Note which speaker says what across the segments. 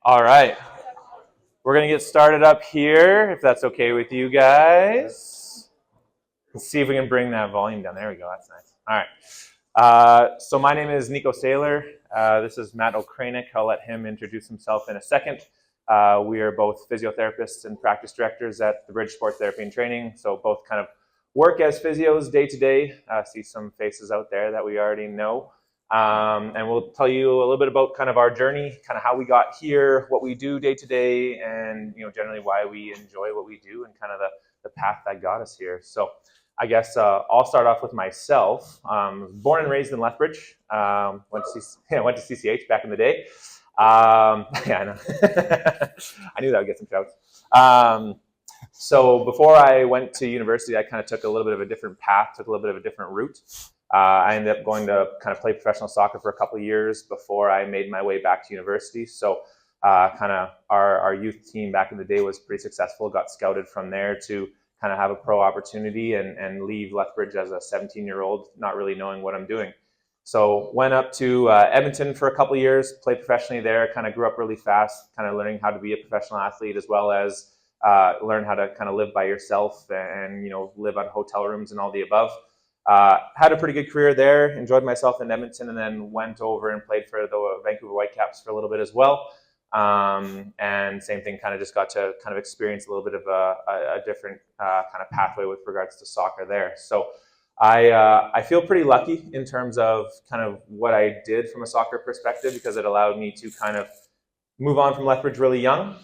Speaker 1: All right, we're gonna get started up here, if that's okay with you guys. Let's see if we can bring that volume down. There we go, that's nice. All right, so my name is Niko. This is Matt Okrainec. I'll let him introduce himself in a second. We are both physiotherapists and practice directors at the Bridge Sports Therapy and Training, so both kind of work as physios day to day. See some faces out there that we already know. And we'll tell you a little bit about kind of our journey, kind of how we got here, what we do day to day, and generally why we enjoy what we do and kind of the path that got us here. So I guess I'll start off with myself. Born and raised in Lethbridge. Went to CCH back in the day. Yeah, I know. I knew that would get some shouts. So before I went to university, I kind of took a little bit of a different path, took a little bit of a different route. I ended up going to kind of play professional soccer for a couple of years before I made my way back to university. So kind of our youth team back in the day was pretty successful, got scouted from there to kind of have a pro opportunity and leave Lethbridge as a 17-year-old, not really knowing what I'm doing. So went up to Edmonton for a couple of years, played professionally there, kind of grew up really fast, kind of learning how to be a professional athlete as well as learn how to kind of live by yourself and live out of hotel rooms and all the above. Had a pretty good career there, enjoyed myself in Edmonton, and then went over and played for the Vancouver Whitecaps for a little bit as well. And same thing, kind of just got to kind of experience a little bit of a different kind of pathway with regards to soccer there. So I feel pretty lucky in terms of kind of what I did from a soccer perspective, because it allowed me to kind of move on from Lethbridge really young,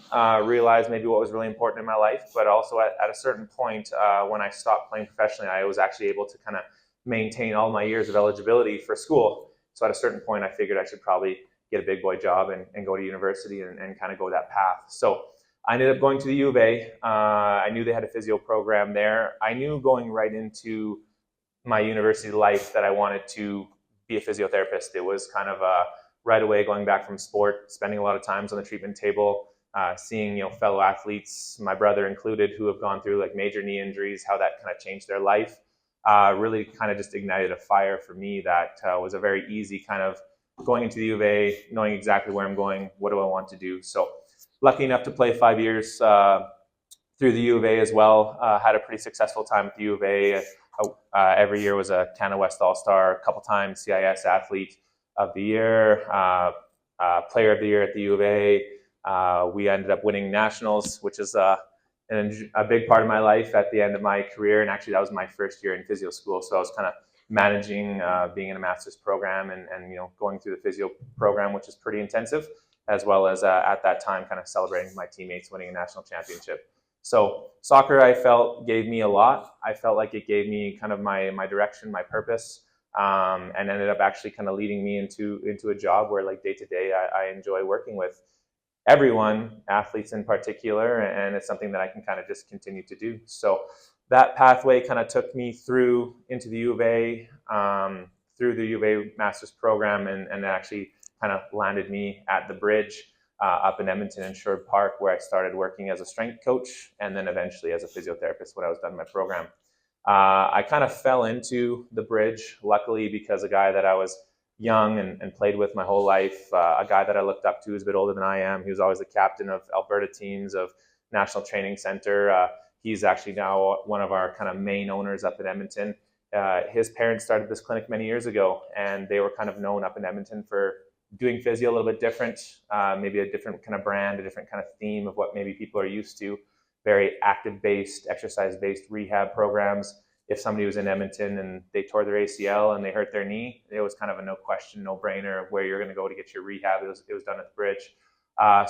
Speaker 1: realize maybe what was really important in my life, but also at a certain point when I stopped playing professionally, I was actually able to kind of maintain all my years of eligibility for school. So at a certain point, I figured I should probably get a big boy job and go to university and kind of go that path. So I ended up going to the U of A. I knew they had a physio program there. I knew going right into my university life that I wanted to be a physiotherapist. It was kind of right away going back from sport, spending a lot of times on the treatment table, seeing fellow athletes, my brother included, who have gone through like major knee injuries, how that kind of changed their life. Really kind of just ignited a fire for me that was a very easy kind of going into the U of A, knowing exactly where I'm going, what do I want to do. So lucky enough to play 5 years through the U of A as well. Had a pretty successful time at the U of A. Every year was a Canada West All-Star, a couple times CIS Athlete of the Year, Player of the Year at the U of A. We ended up winning nationals, which is a big part of my life at the end of my career. And actually, that was my first year in physio school. So I was kind of managing being in a master's program and going through the physio program, which is pretty intensive, as well as at that time kind of celebrating my teammates winning a national championship. So soccer, I felt, gave me a lot. I felt like it gave me kind of my direction, my purpose, and ended up actually kind of leading me into a job where like day to day I enjoy working with everyone, athletes in particular, and it's something that I can kind of just continue to do. So that pathway kind of took me through into the U of A, through the U of A master's program, and actually kind of landed me at the Bridge up in Edmonton in Sherwood Park, where I started working as a strength coach and then eventually as a physiotherapist when I was done my program. I kind of fell into the Bridge, luckily, because a guy that I was young and played with my whole life, a guy that I looked up to who's a bit older than I am. He was always the captain of Alberta teams of National Training Center. He's actually now one of our kind of main owners up in Edmonton. His parents started this clinic many years ago, and they were kind of known up in Edmonton for doing physio a little bit different, maybe a different kind of brand, a different kind of theme of what maybe people are used to. Very active-based, exercise-based rehab programs. If somebody was in Edmonton and they tore their ACL and they hurt their knee, it was kind of a no question, no brainer where you're going to go to get your rehab. It was done at the Bridge.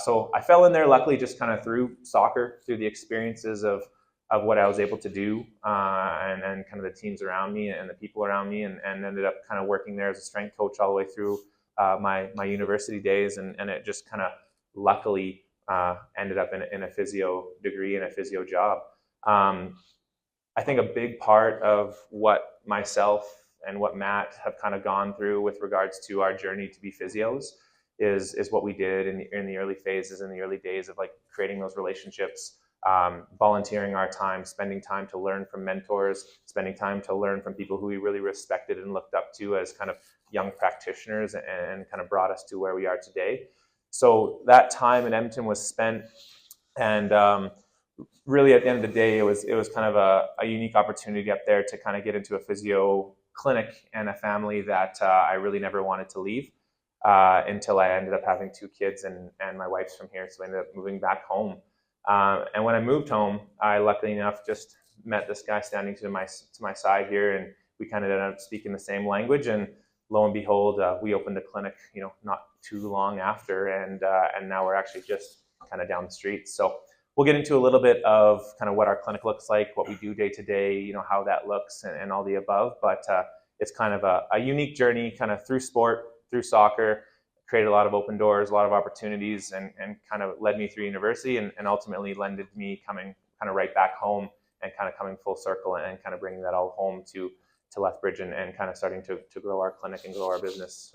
Speaker 1: So I fell in there, luckily, just kind of through soccer, through the experiences of what I was able to do, and kind of the teams around me and the people around me, and ended up kind of working there as a strength coach all the way through my university days, and it just kind of luckily ended up in a physio degree and a physio job. I think a big part of what myself and what Matt have kind of gone through with regards to our journey to be physios is what we did in the early phases, in the early days of like creating those relationships, volunteering our time, spending time to learn from mentors, spending time to learn from people who we really respected and looked up to as kind of young practitioners and kind of brought us to where we are today. So that time in Edmonton was spent, and really at the end of the day, it was kind of a unique opportunity up there to kind of get into a physio clinic and a family that I really never wanted to leave until I ended up having 2 kids, and my wife's from here, so I ended up moving back home. And when I moved home, I luckily enough just met this guy standing to my side here, and we kind of ended up speaking the same language. And lo and behold, we opened a clinic, not too long after, and now we're actually just kind of down the street. So we'll get into a little bit of kind of what our clinic looks like, what we do day to day, how that looks, and all the above. But it's kind of a unique journey, kind of through sport, through soccer, created a lot of open doors, a lot of opportunities, and kind of led me through university, and ultimately lended me coming kind of right back home and kind of coming full circle and kind of bringing that all home to Lethbridge and kind of starting to grow our clinic and grow our business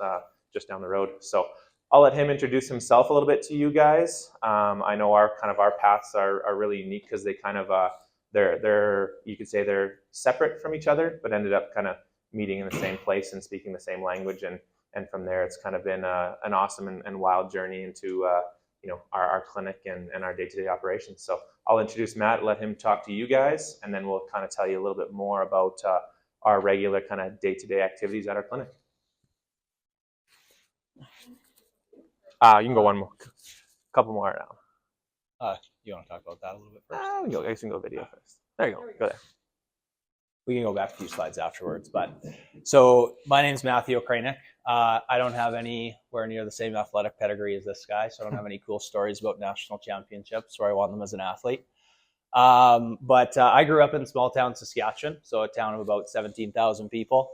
Speaker 1: just down the road. So I'll let him introduce himself a little bit to you guys. I know our paths are really unique because they kind of they're you could say they're separate from each other, but ended up kind of meeting in the same place and speaking the same language, and from there it's kind of been an awesome and wild journey into our clinic and our day-to-day operations. So I'll introduce Matt, let him talk to you guys, and then we'll kind of tell you a little bit more about our regular kind of day-to-day activities at our clinic. You can go one more, couple more now.
Speaker 2: You want to talk about that a little bit first?
Speaker 1: I guess you can go video first. There you go. Go there.
Speaker 2: We can go back a few slides afterwards. But so my name's Matthew Okrainec. I don't have anywhere near the same athletic pedigree as this guy, so I don't have any cool stories about national championships where I won them as an athlete. But I grew up in small town Saskatchewan, so a town of about 17,000 people.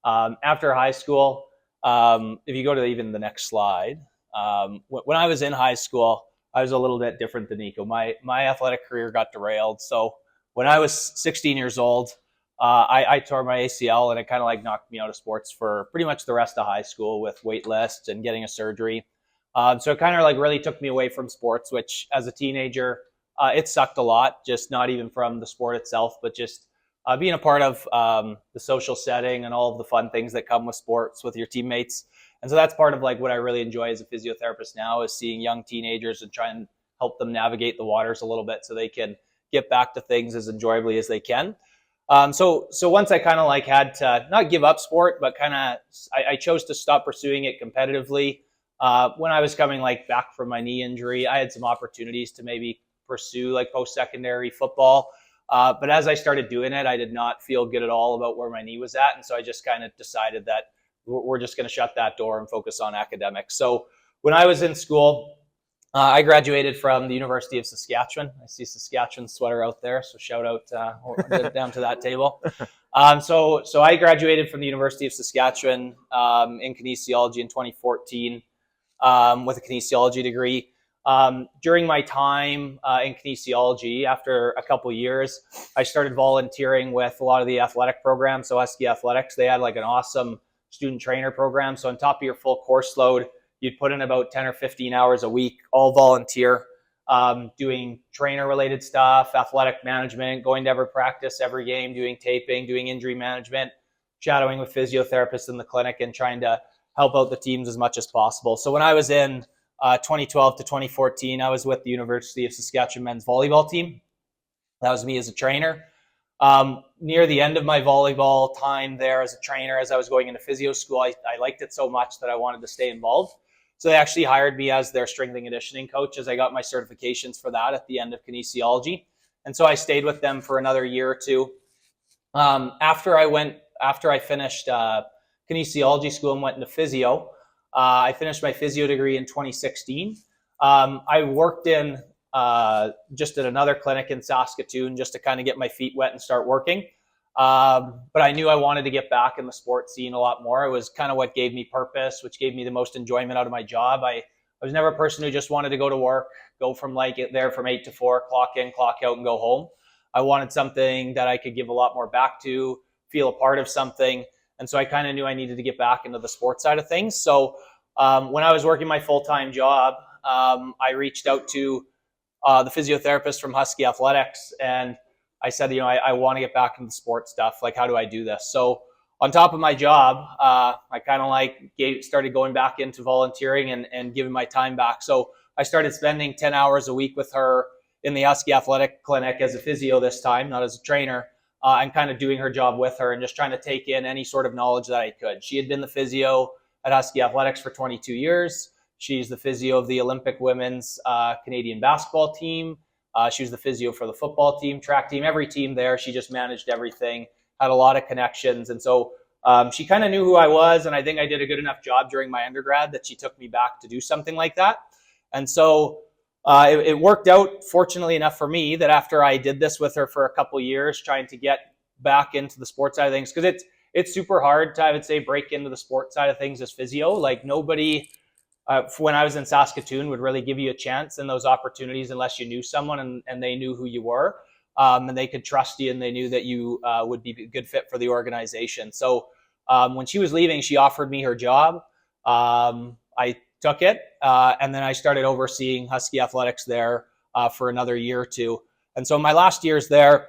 Speaker 2: After high school, if you go to even the next slide, when I was in high school, I was a little bit different than Niko. My athletic career got derailed. So when I was 16 years old, I tore my ACL, and it kind of like knocked me out of sports for pretty much the rest of high school with wait lists and getting a surgery. So it kind of like really took me away from sports, which as a teenager, it sucked a lot, just not even from the sport itself, but just being a part of the social setting and all of the fun things that come with sports with your teammates. And so that's part of like what I really enjoy as a physiotherapist now, is seeing young teenagers and try and help them navigate the waters a little bit so they can get back to things as enjoyably as they can. So once I kind of like had to not give up sport, but kind of I chose to stop pursuing it competitively. When I was coming like back from my knee injury, I had some opportunities to maybe pursue like post-secondary football. But as I started doing it, I did not feel good at all about where my knee was at. And so I just kind of decided that we're just going to shut that door and focus on academics. So when I was in school, I graduated from the University of Saskatchewan. I see Saskatchewan sweater out there, so shout out down to that table. So I graduated from the University of Saskatchewan in kinesiology in 2014 with a kinesiology degree. During my time in kinesiology, after a couple years, I started volunteering with a lot of the athletic programs. So Husky Athletics, they had like an awesome student trainer program. So on top of your full course load, you'd put in about 10 or 15 hours a week, all volunteer, doing trainer-related stuff, athletic management, going to every practice, every game, doing taping, doing injury management, shadowing with physiotherapists in the clinic, and trying to help out the teams as much as possible. So when I was in 2012 to 2014, I was with the University of Saskatchewan men's volleyball team. That was me as a trainer. Near the end of my volleyball time there as a trainer, as I was going into physio school, I liked it so much that I wanted to stay involved. So they actually hired me as their strength and conditioning coach, as I got my certifications for that at the end of kinesiology. And so I stayed with them for another year or two. After I finished kinesiology school and went into physio, I finished my physio degree in 2016. I worked in just at another clinic in Saskatoon just to kind of get my feet wet and start working. But I knew I wanted to get back in the sports scene a lot more. It was kind of what gave me purpose, which gave me the most enjoyment out of my job. I was never a person who just wanted to go to work, go from like there from 8 to 4, clock in, clock out, and go home. I wanted something that I could give a lot more back to, feel a part of something. And so I kind of knew I needed to get back into the sports side of things. So when I was working my full-time job, I reached out to the physiotherapist from Husky Athletics, and I said, I want to get back into the sports stuff. Like, how do I do this? So on top of my job, I kind of like started going back into volunteering and giving my time back. So I started spending 10 hours a week with her in the Husky Athletic Clinic as a physio this time, not as a trainer, and kind of doing her job with her and just trying to take in any sort of knowledge that I could. She had been the physio at Husky Athletics for 22 years. She's the physio of the Olympic women's Canadian basketball team. She was the physio for the football team, track team, every team there. She just managed everything, had a lot of connections. And so she kind of knew who I was. And I think I did a good enough job during my undergrad that she took me back to do something like that. And so it worked out, fortunately enough for me, that after I did this with her for a couple of years, trying to get back into the sports side of things, because it's super hard to, I would say, break into the sports side of things as physio. Like nobody, when I was in Saskatoon, would really give you a chance in those opportunities unless you knew someone and they knew who you were, and they could trust you and they knew that you would be a good fit for the organization. So when she was leaving, she offered me her job. I took it, and then I started overseeing Husky Athletics there for another year or two. And so my last years there,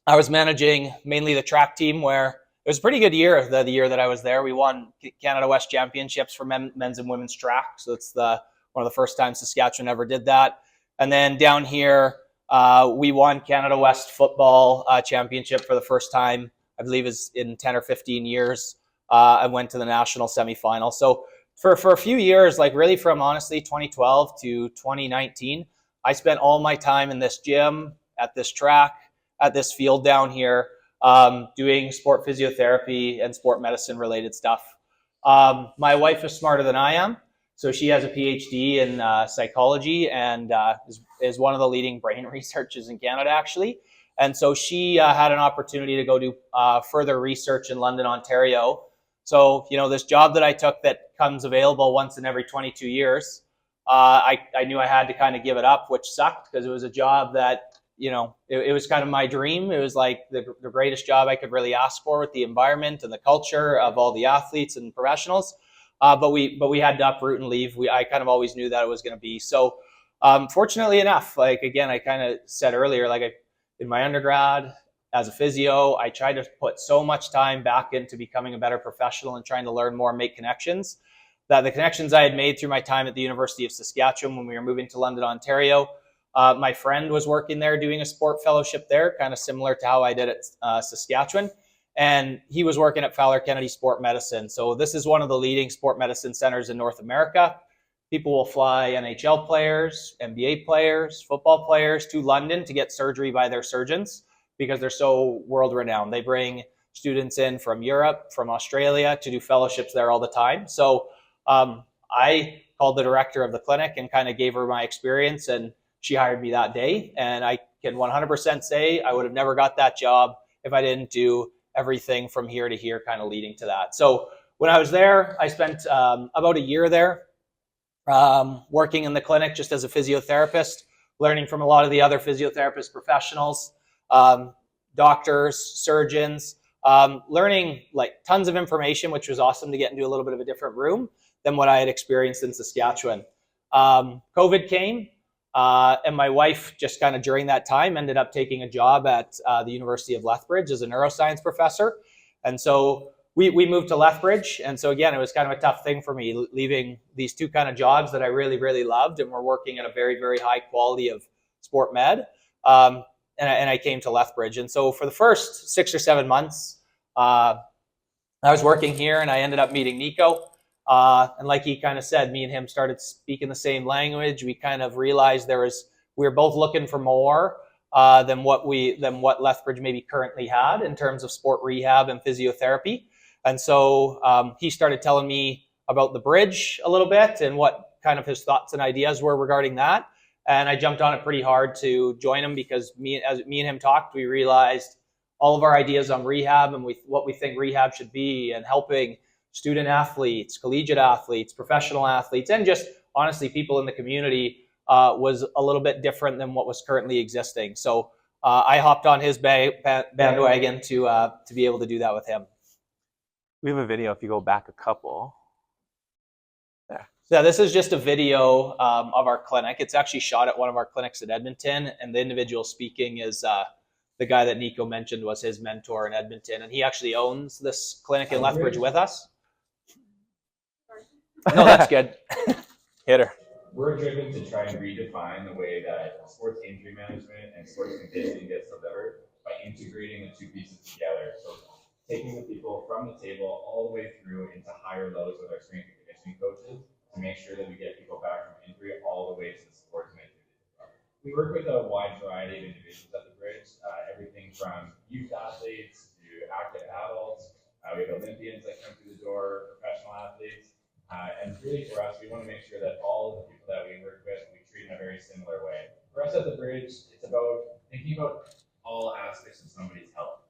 Speaker 2: I was managing mainly the track team, where it was a pretty good year. The year that I was there, we won Canada West Championships for men's and women's track. So it's one of the first times Saskatchewan ever did that. And then down here, we won Canada West football championship for the first time, I believe is in 10 or 15 years. I went to the national semifinal. So for a few years, like really from honestly 2012 to 2019, I spent all my time in this gym, at this track, at this field down here, doing sport physiotherapy and sport medicine related stuff. My wife is smarter than I am. So she has a PhD in psychology and is one of the leading brain researchers in Canada, actually. And so she had an opportunity to go do further research in London, Ontario. So, this job that I took that comes available once in every 22 years, I knew I had to kind of give it up, which sucked because it was a job that, it was kind of my dream. It was like the greatest job I could really ask for, with the environment and the culture of all the athletes and professionals. But we had to uproot and leave. I kind of always knew that it was going to be. So fortunately enough, like, again, I kind of said earlier, like in my undergrad, as a physio, I tried to put so much time back into becoming a better professional and trying to learn more and make connections, that the connections I had made through my time at the University of Saskatchewan when we were moving to London, Ontario, my friend was working there doing a sport fellowship there, kind of similar to how I did at Saskatchewan. And he was working at Fowler Kennedy Sport Medicine. So this is one of the leading sport medicine centers in North America. People will fly NHL players, NBA players, football players to London to get surgery by their surgeons, because they're so world-renowned. They bring students in from Europe, from Australia to do fellowships there all the time. So I called the director of the clinic and kind of gave her my experience, and she hired me that day. And I can 100% say I would have never got that job if I didn't do everything from here to here kind of leading to that. So when I was there, I spent about a year there working in the clinic just as a physiotherapist, learning from a lot of the other physiotherapist professionals, doctors, surgeons, learning like tons of information, which was awesome to get into a little bit of a different room than what I had experienced in Saskatchewan. COVID came, and my wife just kind of during that time ended up taking a job at the University of Lethbridge as a neuroscience professor. And so we moved to Lethbridge. And so again, it was kind of a tough thing for me, leaving these two kind of jobs that I really, really loved and were working at a very, very high quality of sport med. And I came to Lethbridge. And so for the first 6 or 7 months, I was working here, and I ended up meeting Niko. And like he kind of said, me and him started speaking the same language. We kind of realized we were both looking for more than what Lethbridge maybe currently had in terms of sport rehab and physiotherapy. And so he started telling me about the bridge a little bit and what kind of his thoughts and ideas were regarding that. And I jumped on it pretty hard to join him, because as me and him talked, we realized all of our ideas on rehab and what we think rehab should be, and helping student athletes, collegiate athletes, professional athletes, and just honestly people in the community was a little bit different than what was currently existing. So I hopped on his bandwagon to be able to do that with him.
Speaker 1: We have a video if you go back a couple. There.
Speaker 2: Yeah, this is just a video of our clinic. It's actually shot at one of our clinics in Edmonton, and the individual speaking is the guy that Niko mentioned was his mentor in Edmonton, and he actually owns this clinic in Lethbridge with us. No, that's good. Hit her.
Speaker 3: We're driven to try and redefine the way that sports injury management and sports conditioning gets delivered by integrating the two pieces together. So taking the people from the table all the way through into higher lows with our strength and conditioning coaches to make sure that we get people back from injury all the way to the sports and activity. We work with a wide variety of individuals at the Bridge, everything from youth athletes to active adults. We have Olympians that come through the door, professional athletes. And really for us, we want to make sure that all of the people that we work with, we treat in a very similar way. For us at the Bridge, it's about thinking about all aspects of somebody's health.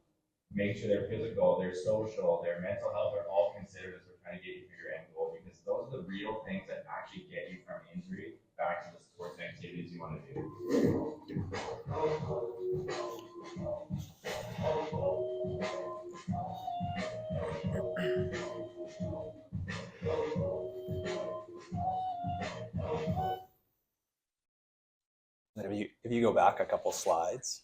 Speaker 3: Make sure their physical, their social, their mental health are all considered as we're trying to get you through your end goal, because those are the real things that actually get you from injury back to the sports and activities you want to do.
Speaker 2: If you go back a couple slides.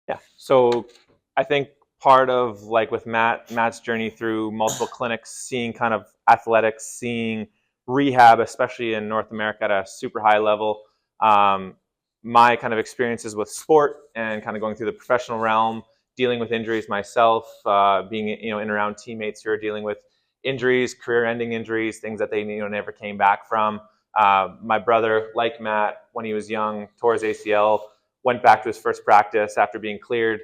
Speaker 1: Yeah. So I think part of like with Matt's journey through multiple clinics, seeing kind of athletics, seeing rehab, especially in North America at a super high level, my kind of experiences with sport and kind of going through the professional realm, dealing with injuries myself, being in and around teammates who are dealing with injuries, career-ending injuries, things that they never came back from. My brother, like Matt, when he was young, tore his ACL, went back to his first practice after being cleared,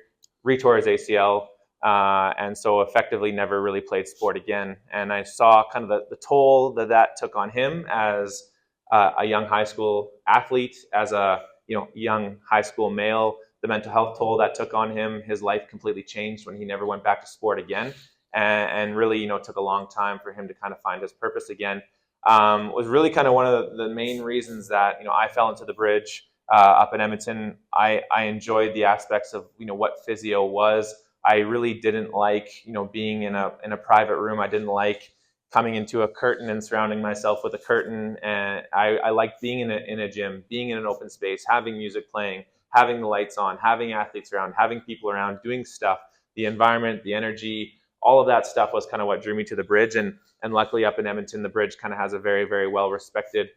Speaker 1: retore his ACL, and so effectively never really played sport again. And I saw kind of the toll that took on him as a young high school athlete, as a young high school male, the mental health toll that took on him. His life completely changed when he never went back to sport again, and really took a long time for him to kind of find his purpose again. Was really kind of one of the main reasons that I fell into the Bridge up in Edmonton. I enjoyed the aspects of what physio was. I really didn't like being in a private room. I didn't like coming into a curtain and surrounding myself with a curtain. And I liked being in a gym, being in an open space, having music playing, having the lights on, having athletes around, having people around, doing stuff. The environment, the energy, all of that stuff was kind of what drew me to the Bridge. And luckily up in Edmonton, the Bridge kind of has a very, very well respected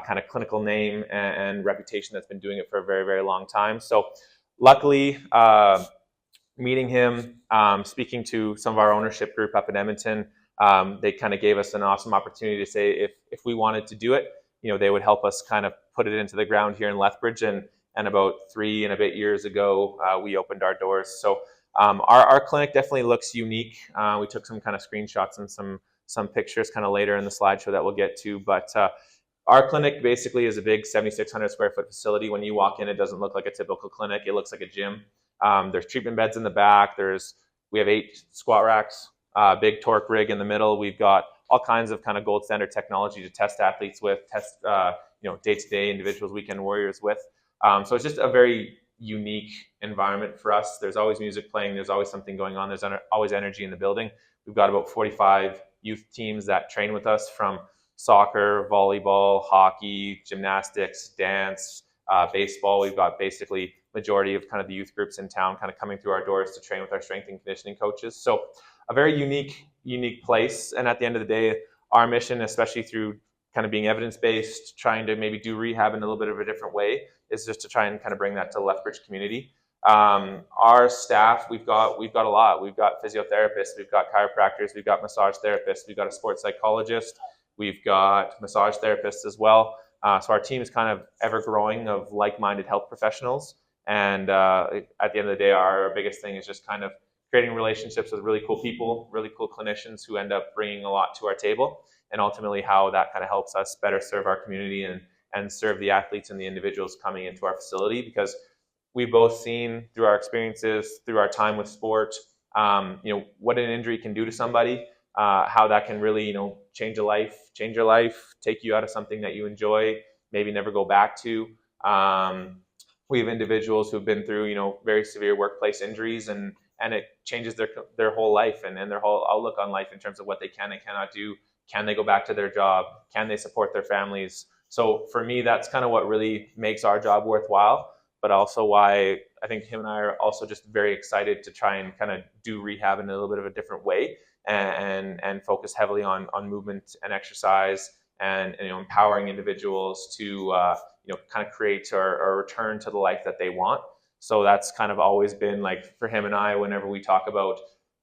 Speaker 1: kind of clinical name and reputation that's been doing it for a very, very long time. So luckily, meeting him, speaking to some of our ownership group up in Edmonton, they kind of gave us an awesome opportunity to say if we wanted to do it, they would help us kind of put it into the ground here in Lethbridge. And about 3 and a bit years ago, we opened our doors. So our clinic definitely looks unique. We took some kind of screenshots and some pictures kind of later in the slideshow that we'll get to. But our clinic basically is a big 7,600 square foot facility. When you walk in, it doesn't look like a typical clinic. It looks like a gym. There's treatment beds in the back. We have 8 squat racks, big torque rig in the middle. We've got all kinds of kind of gold standard technology to test athletes with, day-to-day individuals, weekend warriors with. So it's just a very unique environment for us. There's always music playing. There's always something going on. There's always energy in the building. We've got about 45 youth teams that train with us, from soccer, volleyball, hockey, gymnastics, dance, baseball. We've got basically majority of kind of the youth groups in town kind of coming through our doors to train with our strength and conditioning coaches. So a very unique place. And at the end of the day, our mission, especially through kind of being evidence-based, trying to maybe do rehab in a little bit of a different way, is just to try and kind of bring that to the Lethbridge community. Our staff, we've got a lot. We've got physiotherapists, we've got chiropractors, we've got massage therapists, we've got a sports psychologist, we've got massage therapists as well. So our team is kind of ever growing of like-minded health professionals. And at the end of the day, our biggest thing is just kind of creating relationships with really cool people, really cool clinicians who end up bringing a lot to our table, and ultimately how that kind of helps us better serve our community and serve the athletes and the individuals coming into our facility. Because we've both seen through our experiences, through our time with sport, what an injury can do to somebody, how that can really, change your life, take you out of something that you enjoy, maybe never go back to. We have individuals who've been through, very severe workplace injuries, and it changes their whole life and their whole outlook on life in terms of what they can and cannot do. Can they go back to their job? Can they support their families? So for me, that's kind of what really makes our job worthwhile, but also why I think him and I are also just very excited to try and kind of do rehab in a little bit of a different way, and focus heavily on movement and exercise, and empowering individuals to kind of create or return to the life that they want. So that's kind of always been like for him and I, whenever we talk about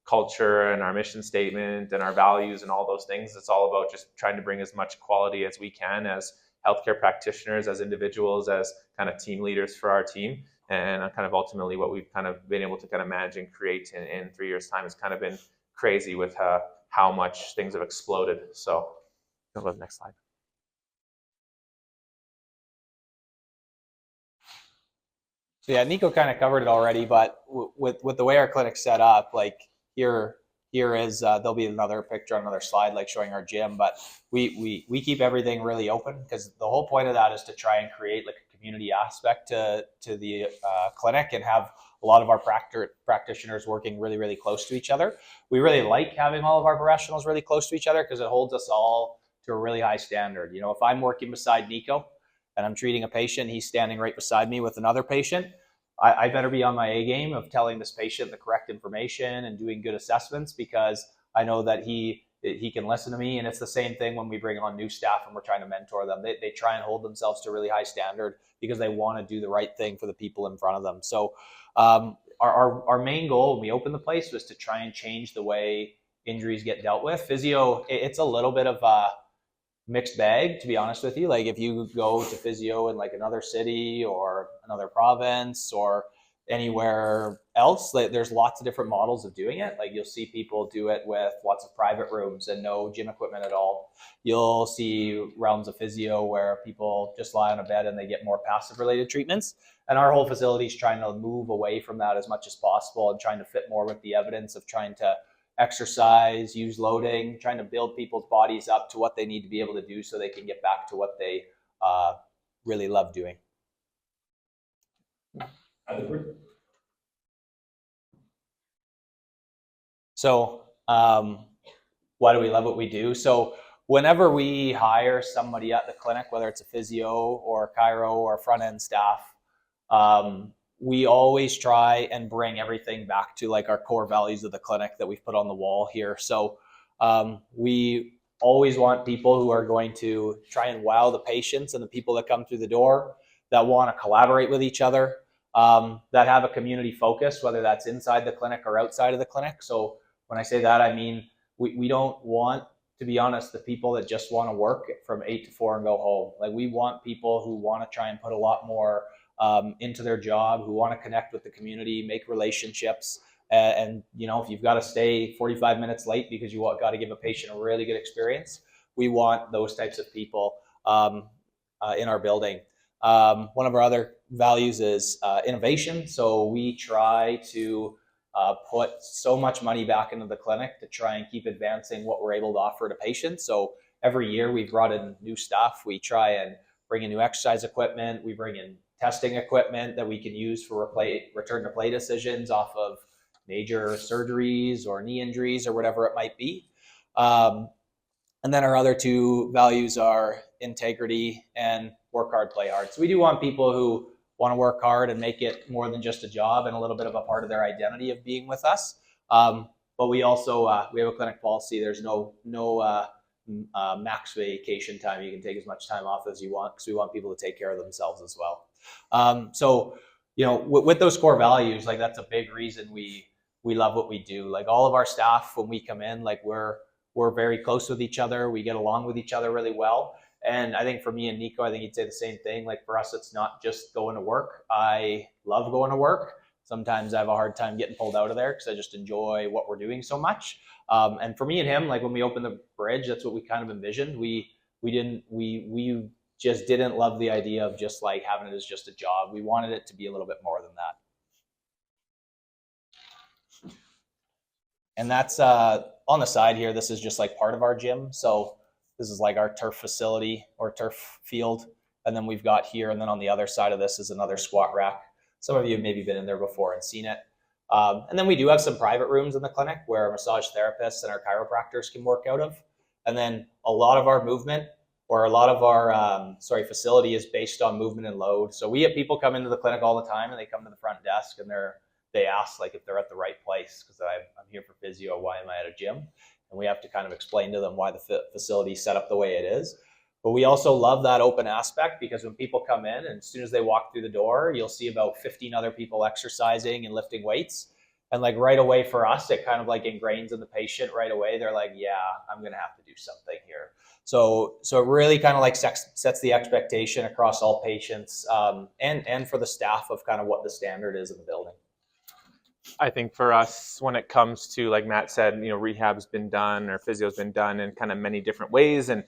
Speaker 1: culture and our mission statement and our values and all those things, it's all about just trying to bring as much quality as we can as healthcare practitioners, as individuals, as kind of team leaders for our team. And kind of ultimately what we've kind of been able to kind of manage and create in 3 years' time has kind of been crazy with how much things have exploded. So go to the next slide.
Speaker 2: So yeah, Niko kind of covered it already, but with the way our clinic's set up, like here is there'll be another picture on another slide, like showing our gym, but we keep everything really open, because the whole point of that is to try and create like a community aspect to the clinic, and have a lot of our practitioners working really, really close to each other. We really like having all of our professionals really close to each other, because it holds us all to a really high standard. You know, if I'm working beside Niko and I'm treating a patient, he's standing right beside me with another patient, I better be on my A game of telling this patient the correct information and doing good assessments, because I know that he can listen to me. And it's the same thing when we bring on new staff and we're trying to mentor them. They try and hold themselves to a really high standard, because they want to do the right thing for the people in front of them. So our main goal when we opened the place was to try and change the way injuries get dealt with. Physio, it's a little bit of a mixed bag, to be honest with you. Like if you go to physio in like another city or another province or anywhere else, like there's lots of different models of doing it. Like you'll see people do it with lots of private rooms and no gym equipment at all. You'll see realms of physio where people just lie on a bed and they get more passive related treatments. And our whole facility is trying to move away from that as much as possible, and trying to fit more with the evidence of trying to exercise, use loading, trying to build people's bodies up to what they need to be able to do so they can get back to what they really love doing. So why do we love what we do? So whenever we hire somebody at the clinic, whether it's a physio or chiro or front end staff, we always try and bring everything back to like our core values of the clinic that we've put on the wall here. So we always want people who are going to try and wow the patients and the people that come through the door, that want to collaborate with each other, that have a community focus, whether that's inside the clinic or outside of the clinic. So when I say that, I mean, we don't want, to be honest, the people that just want to work from 8 to 4 and go home. Like we want people who want to try and put a lot more into their job, who want to connect with the community, make relationships. And if you've got to stay 45 minutes late because you got to give a patient a really good experience, we want those types of people in our building. One of our other values is innovation. So we try to put so much money back into the clinic to try and keep advancing what we're able to offer to patients. So every year we've brought in new stuff. We try and bring in new exercise equipment. We bring in testing equipment that we can use for return to play decisions off of major surgeries or knee injuries or whatever it might be. And then our other two values are integrity and work hard, play hard. So we do want people who want to work hard and make it more than just a job and a little bit of a part of their identity of being with us. But we also, we have a clinic policy. There's no max vacation time. You can take as much time off as you want, because we want people to take care of themselves as well. So, with those core values, like that's a big reason we love what we do. Like all of our staff, when we come in, like we're very close with each other. We get along with each other really well. And I think for me and Niko, I think he'd say the same thing. Like for us, it's not just going to work. I love going to work. Sometimes I have a hard time getting pulled out of there because I just enjoy what we're doing so much. And for me and him, like when we opened the bridge, that's what we kind of envisioned. We just didn't love the idea of just like having it as just a job. We wanted it to be a little bit more than that. And that's on the side here. This is just like part of our gym. So this is like our turf facility or turf field. And then we've got here, and then on the other side of this is another squat rack. Some of you have maybe been in there before and seen it. And then we do have some private rooms in the clinic where massage therapists and our chiropractors can work out of. And then a lot of our movement or a lot of our facility is based on movement and load. So we have people come into the clinic all the time, and they come to the front desk and they ask like if they're at the right place, because I'm here for physio. Why am I at a gym? And we have to kind of explain to them why the facility is set up the way it is. But we also love that open aspect, because when people come in and as soon as they walk through the door, you'll see about 15 other people exercising and lifting weights. And like right away for us, it kind of like ingrains in the patient right away. They're like, yeah, I'm going to have to do something here. So it really kind of like sets the expectation across all patients, and for the staff of kind of what the standard is in the building.
Speaker 1: I think for us, when it comes to, like Matt said, rehab's been done or physio's been done in kind of many different ways. And,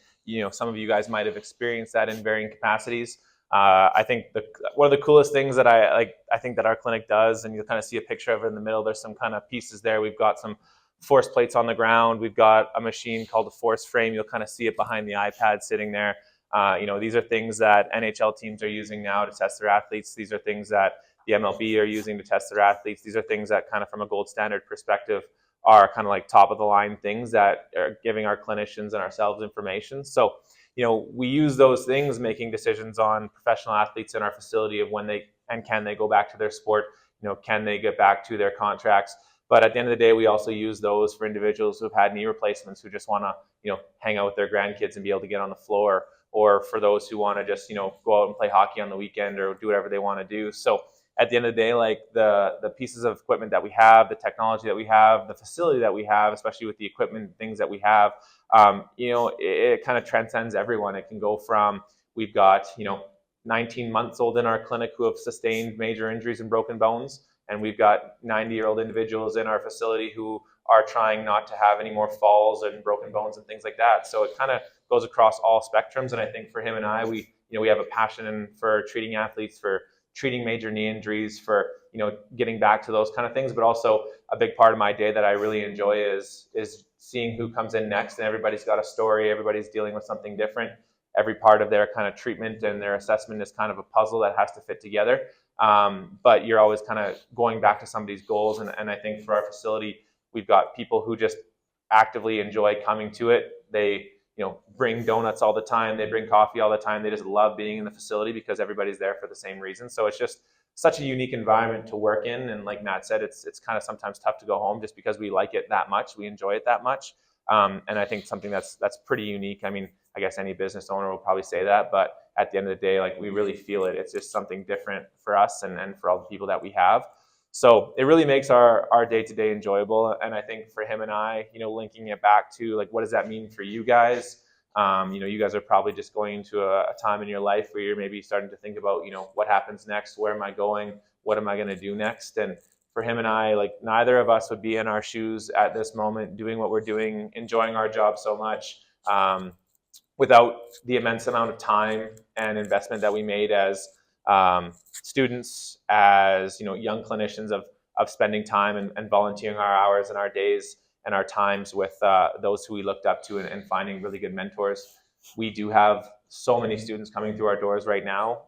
Speaker 1: some of you guys might have experienced that in varying capacities. I think one of the coolest things that I think that our clinic does, and you'll kind of see a picture of it in the middle, there's some kind of pieces there. We've got some force plates on the ground. We've got a machine called a force frame. You'll kind of see it behind the iPad sitting there. These are things that NHL teams are using now to test their athletes. These are things that the MLB are using to test their athletes. These are things that kind of from a gold standard perspective are kind of like top of the line things that are giving our clinicians and ourselves information. So, we use those things making decisions on professional athletes in our facility of when can they go back to their sport, can they get back to their contracts. But at the end of the day, we also use those for individuals who've had knee replacements who just want to, hang out with their grandkids and be able to get on the floor, or for those who want to just, go out and play hockey on the weekend or do whatever they want to do. So at the end of the day, like the pieces of equipment that we have, the technology that we have, the facility that we have, especially with the equipment and things that we have, it kind of transcends everyone. It can go from, we've got, 19 months old in our clinic who have sustained major injuries and broken bones. And we've got 90-year-old individuals in our facility who are trying not to have any more falls and broken bones and things like that. So it kind of goes across all spectrums. And I think for him and I, we have a passion for treating athletes, for treating major knee injuries, for getting back to those kind of things. But also a big part of my day that I really enjoy is seeing who comes in next. And everybody's got a story. Everybody's dealing with something different. Every part of their kind of treatment and their assessment is kind of a puzzle that has to fit together. But you're always kind of going back to somebody's goals. And I think for our facility, we've got people who just actively enjoy coming to it. They bring donuts all the time. They bring coffee all the time. They just love being in the facility because everybody's there for the same reason. So it's just such a unique environment to work in. And like Matt said, it's kind of sometimes tough to go home just because we like it that much. We enjoy it that much. And I think something that's pretty unique. I mean, I guess any business owner will probably say that, but at the end of the day, like we really feel it. It's just something different for us and for all the people that we have. So it really makes our day-to-day enjoyable. And I think for him and I, linking it back to like, what does that mean for you guys? You guys are probably just going into a time in your life where you're maybe starting to think about, what happens next? Where am I going? What am I going to do next? And for him and I, like neither of us would be in our shoes at this moment, doing what we're doing, enjoying our job so much, without the immense amount of time and investment that we made as students, as young clinicians of spending time and volunteering our hours and our days and our times with those who we looked up to and finding really good mentors. We do have so many students coming through our doors right now,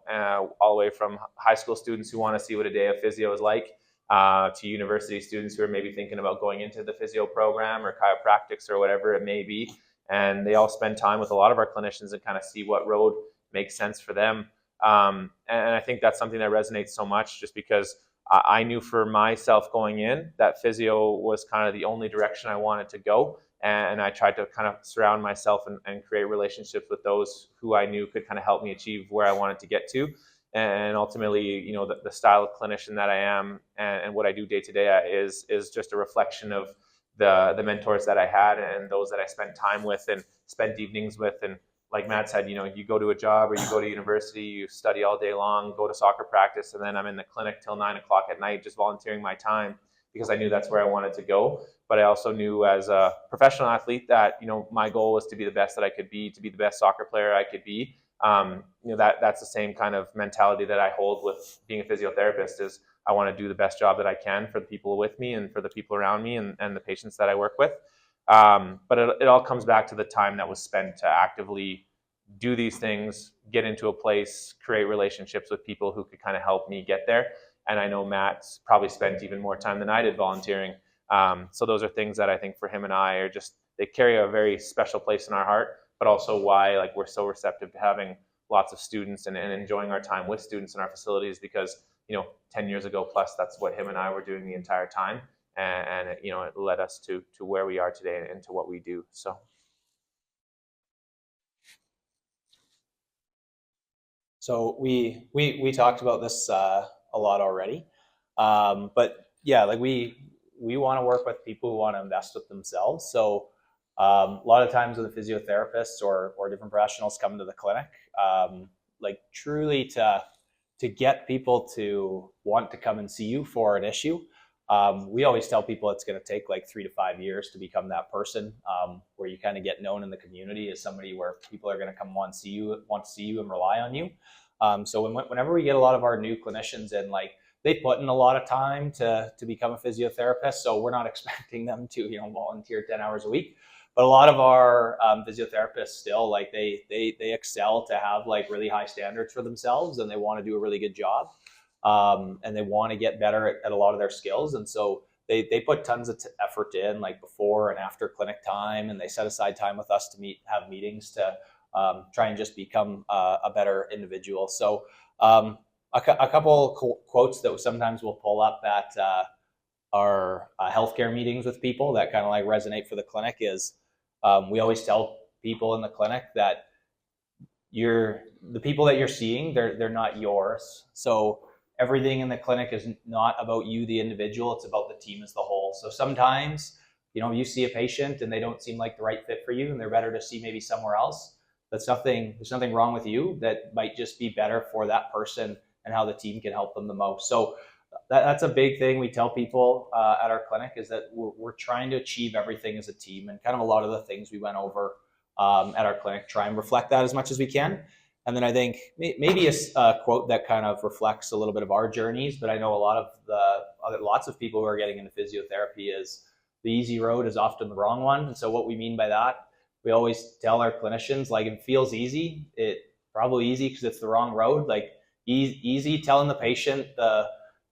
Speaker 1: all the way from high school students who want to see what a day of physio is like, to university students who are maybe thinking about going into the physio program or chiropractics or whatever it may be. And they all spend time with a lot of our clinicians and kind of see what road makes sense for them. And I think that's something that resonates so much just because I knew for myself going in that physio was kind of the only direction I wanted to go. And I tried to kind of surround myself and create relationships with those who I knew could kind of help me achieve where I wanted to get to. And ultimately, the style of clinician that I am and what I do day to day is just a reflection of the mentors that I had and those that I spent time with and spent evenings with. And like Matt said, you go to a job or you go to university, you study all day long, go to soccer practice, and then I'm in the clinic till 9 o'clock at night, just volunteering my time because I knew that's where I wanted to go. But I also knew as a professional athlete that, my goal was to be the best that I could be, to be the best soccer player I could be. That's the same kind of mentality that I hold with being a physiotherapist is I want to do the best job that I can for the people with me and for the people around me and the patients that I work with. But it all comes back to the time that was spent to actively do these things, get into a place, create relationships with people who could kind of help me get there. And I know Matt's probably spent even more time than I did volunteering. So those are things that I think for him and I are just, they carry a very special place in our heart. but also why like we're so receptive to having lots of students and enjoying our time with students in our facilities, because 10 years ago plus, that's what him and I were doing the entire time, and it led us to where we are today and to what we do.
Speaker 2: So we talked about this a lot already, but yeah, like we want to work with people who want to invest with themselves. So a lot of times when the physiotherapists or different professionals come to the clinic, like truly to get people to want to come and see you for an issue. We always tell people it's going to take like 3 to 5 years to become that person, where you kind of get known in the community as somebody where people are going to come want to see you and rely on you. So whenever we get a lot of our new clinicians in, like they put in a lot of time to become a physiotherapist, so we're not expecting them to volunteer 10 hours a week. But a lot of our physiotherapists still, like they excel to have like really high standards for themselves, and they want to do a really good job, and they want to get better at a lot of their skills. And so they put tons of effort in, like before and after clinic time, and they set aside time with us to have meetings to try and just become a better individual. So a couple quotes that sometimes we'll pull up at our healthcare meetings with people that kind of like resonate for the clinic is, we always tell people in the clinic that the people that you're seeing, they're not yours. So everything in the clinic is not about you, the individual. It's about the team as the whole. So sometimes, you see a patient and they don't seem like the right fit for you, and they're better to see maybe somewhere else. There's nothing wrong with you. That might just be better for that person and how the team can help them the most. So that's a big thing we tell people at our clinic, is that we're trying to achieve everything as a team, and kind of a lot of the things we went over at our clinic, try and reflect that as much as we can. And then I think maybe a quote that kind of reflects a little bit of our journeys, but I know lots of people who are getting into physiotherapy is the easy road is often the wrong one. And so what we mean by that, we always tell our clinicians, like, it feels easy. It probably easy because it's the wrong road. Like easy telling the patient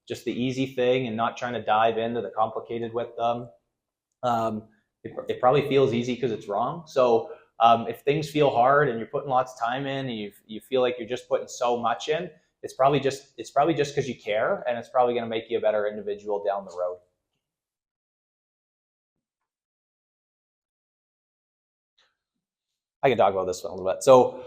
Speaker 2: just the easy thing and not trying to dive into the complicated with them. It probably feels easy because it's wrong. So if things feel hard and you're putting lots of time in, and you feel like you're just putting so much in, it's probably just because you care, and it's probably going to make you a better individual down the road. I can talk about this one a little bit. So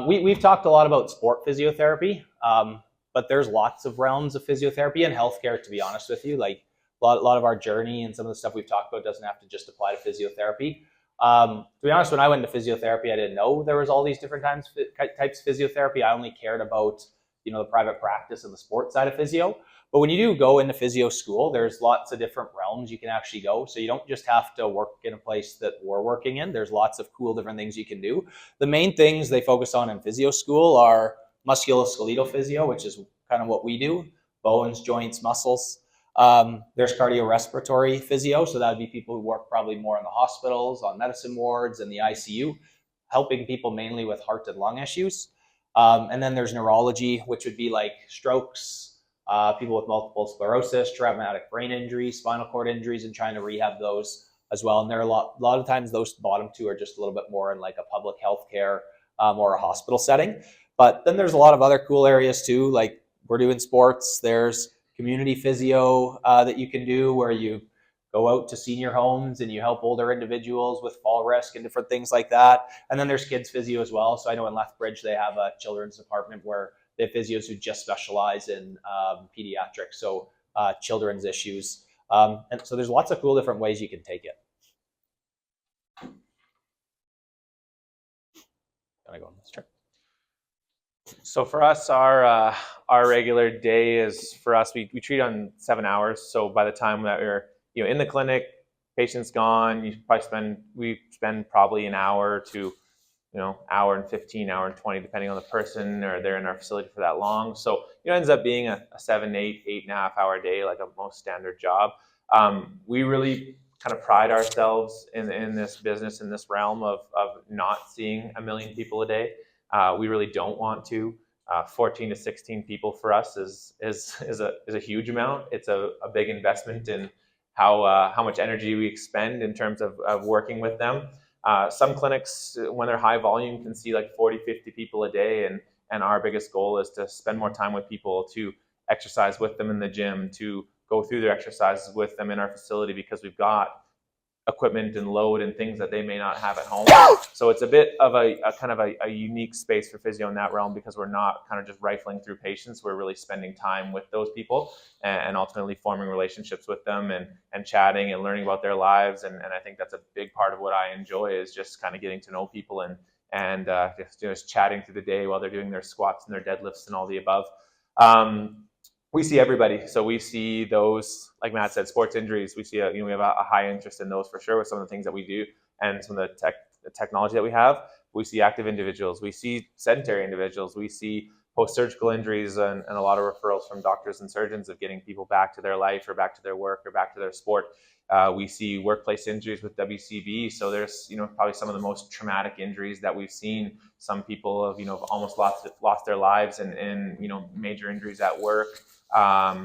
Speaker 2: we've talked a lot about sport physiotherapy, but there's lots of realms of physiotherapy and healthcare, to be honest with you. Like a lot of our journey and some of the stuff we've talked about doesn't have to just apply to physiotherapy. To be honest, when I went into physiotherapy, I didn't know there was all these different types of physiotherapy. I only cared about the private practice and the sports side of physio. But when you do go into physio school, there's lots of different realms you can actually go. So you don't just have to work in a place that we're working in. There's lots of cool different things you can do. The main things they focus on in physio school are musculoskeletal physio, which is kind of what we do, bones, joints, muscles. There's cardiorespiratory physio, so that would be people who work probably more in the hospitals, on medicine wards, and the ICU, helping people mainly with heart and lung issues. And then there's neurology, which would be like strokes, people with multiple sclerosis, traumatic brain injuries, spinal cord injuries, and trying to rehab those as well. And there are a lot of times those bottom two are just a little bit more in like a public health care or a hospital setting. But then there's a lot of other cool areas too, like we're doing sports. There's community physio that you can do, where you go out to senior homes and you help older individuals with fall risk and different things like that. And then there's kids physio as well. So I know in Lethbridge they have a children's department where they have physios who just specialize in pediatrics, so children's issues. And so there's lots of cool different ways you can take it. Can I go on this trip?
Speaker 1: So for us, our regular day is, for us, we treat on 7 hours. So by the time that we're in the clinic, patient's gone, we spend probably an hour to hour and 15, hour and 20, depending on the person, or they're in our facility for that long. So it ends up being a 7, 8.5 hour day, like a most standard job. We really kind of pride ourselves in this business, in this realm of not seeing 1 million people a day. We really don't want to. 14 to 16 people for us is a huge amount. It's a big investment in how much energy we expend in terms of working with them. Some clinics, when they're high volume, can see like 40, 50 people a day. And our biggest goal is to spend more time with people, to exercise with them in the gym, to go through their exercises with them in our facility, because we've got equipment and load and things that they may not have at home. So it's a bit of a kind of a unique space for physio in that realm, because we're not kind of just rifling through patients. We're really spending time with those people and ultimately forming relationships with them and chatting and learning about their lives. And I think that's a big part of what I enjoy, is just kind of getting to know people and just chatting through the day while they're doing their squats and their deadlifts and all the above. We see everybody. So we see those, like Matt said, sports injuries. We see, we have a high interest in those for sure with some of the things that we do and some of the technology that we have. We see active individuals. We see sedentary individuals. We see post-surgical injuries and a lot of referrals from doctors and surgeons of getting people back to their life or back to their work or back to their sport. We see workplace injuries with WCB. So there's, probably some of the most traumatic injuries that we've seen. Some people have, almost lost their lives in major injuries at work.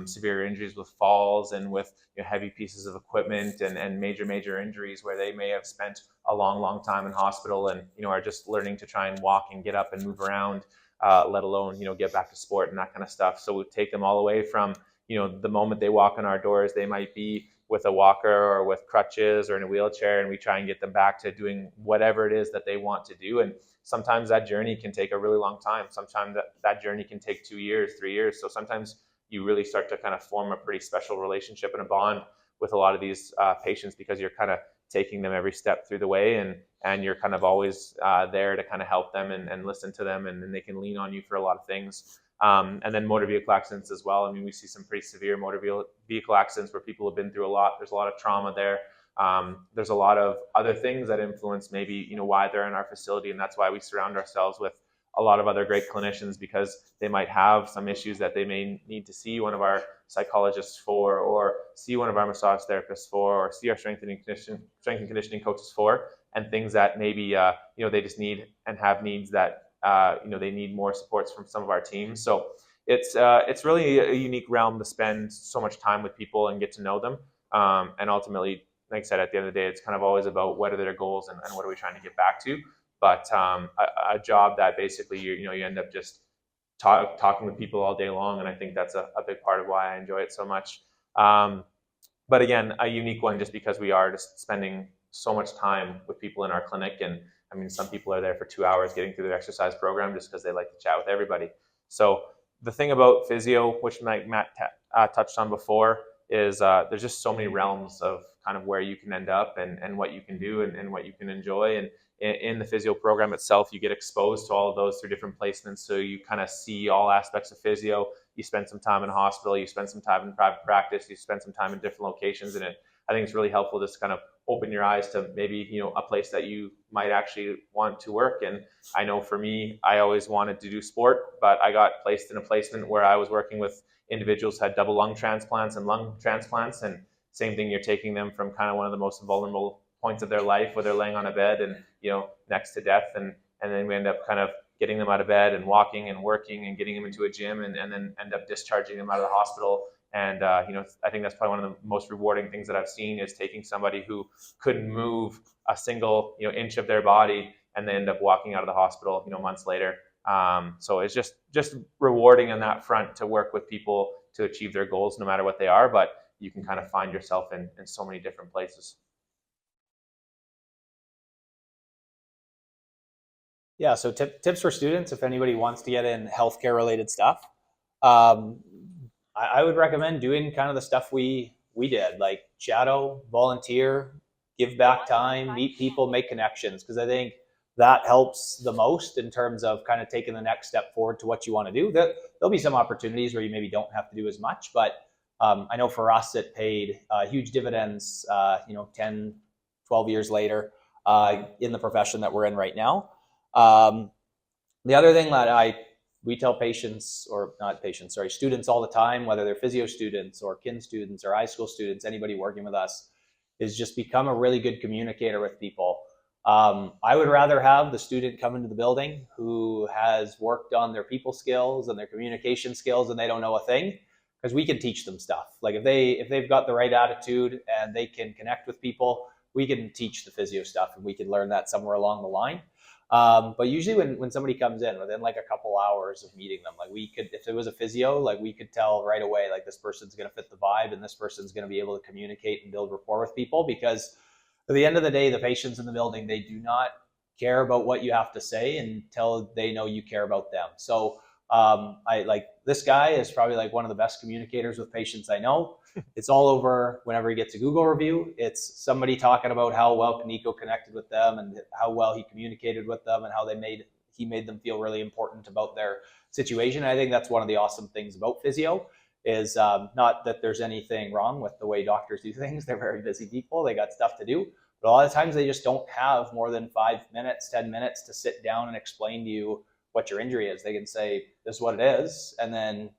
Speaker 1: Severe injuries with falls and with heavy pieces of equipment and major injuries where they may have spent a long time in hospital and are just learning to try and walk and get up and move around, let alone get back to sport and that kind of stuff. So we take them all the way from the moment they walk in our doors. They might be with a walker or with crutches or in a wheelchair, and we try and get them back to doing whatever it is that they want to do. And sometimes that journey can take a really long time. Sometimes that journey can take 2 years, 3 years. So sometimes you really start to kind of form a pretty special relationship and a bond with a lot of these patients, because you're kind of taking them every step through the way, and you're kind of always there to kind of help them and listen to them, and then they can lean on you for a lot of things. And then motor vehicle accidents as well. I mean, we see some pretty severe motor vehicle accidents where people have been through a lot. There's a lot of trauma there. There's a lot of other things that influence maybe why they're in our facility, and that's why we surround ourselves with a lot of other great clinicians, because they might have some issues that they may need to see one of our psychologists for, or see one of our massage therapists for, or see our strength and conditioning coaches for, and things that maybe they just need and have needs that they need more supports from some of our teams. So it's really a unique realm to spend so much time with people and get to know them. And ultimately, like I said, at the end of the day, it's kind of always about what are their goals and what are we trying to get back to. But a job that basically you end up just talking with people all day long, and I think that's a big part of why I enjoy it so much. But again, a unique one just because we are just spending so much time with people in our clinic. And I mean, some people are there for 2 hours getting through their exercise program just because they like to chat with everybody. So the thing about physio, which Matt touched on before, is there's just so many realms of kind of where you can end up and what you can do and what you can enjoy. And in the physio program itself, you get exposed to all of those through different placements. So you kind of see all aspects of physio. You spend some time in a hospital, you spend some time in private practice, you spend some time in different locations. And I think it's really helpful just kind of open your eyes to maybe, a place that you might actually want to work. And I know for me, I always wanted to do sport, but I got placed in a placement where I was working with individuals who had double lung transplants and lung transplants. And same thing, you're taking them from kind of one of the most vulnerable points of their life where they're laying on a bed and, next to death. And then we end up kind of getting them out of bed and walking and working and getting them into a gym and then end up discharging them out of the hospital. And, I think that's probably one of the most rewarding things that I've seen, is taking somebody who couldn't move a single, inch of their body, and they end up walking out of the hospital, months later. So it's just rewarding on that front to work with people to achieve their goals, no matter what they are, but you can kind of find yourself in so many different places.
Speaker 2: Yeah, so tips for students, if anybody wants to get in healthcare related stuff. I would recommend doing kind of the stuff we did, like shadow, volunteer, give back time, meet people, make connections, because I think that helps the most in terms of kind of taking the next step forward to what you want to do. There'll be some opportunities where you maybe don't have to do as much, but I know for us it paid huge dividends, 10, 12 years later in the profession that we're in right now. The other thing that we tell students all the time, whether they're physio students or kin students or high school students, anybody working with us, is just become a really good communicator with people. I would rather have the student come into the building who has worked on their people skills and their communication skills and they don't know a thing, because we can teach them stuff. Like if they've got the right attitude and they can connect with people, we can teach the physio stuff and we can learn that somewhere along the line. But usually when somebody comes in within like a couple hours of meeting them, like we could, if it was a physio, like we could tell right away, like this person's going to fit the vibe and this person's going to be able to communicate and build rapport with people, because at the end of the day, the patients in the building, they do not care about what you have to say until they know you care about them. So I like this guy is probably like one of the best communicators with patients I know. It's all over whenever he gets a Google review. It's somebody talking about how well Niko connected with them and how well he communicated with them and how he made them feel really important about their situation. I think that's one of the awesome things about physio is not that there's anything wrong with the way doctors do things. They're very busy people. They got stuff to do. But a lot of times they just don't have more than 5 minutes, 10 minutes to sit down and explain to you what your injury is. They can say, this is what it is. And then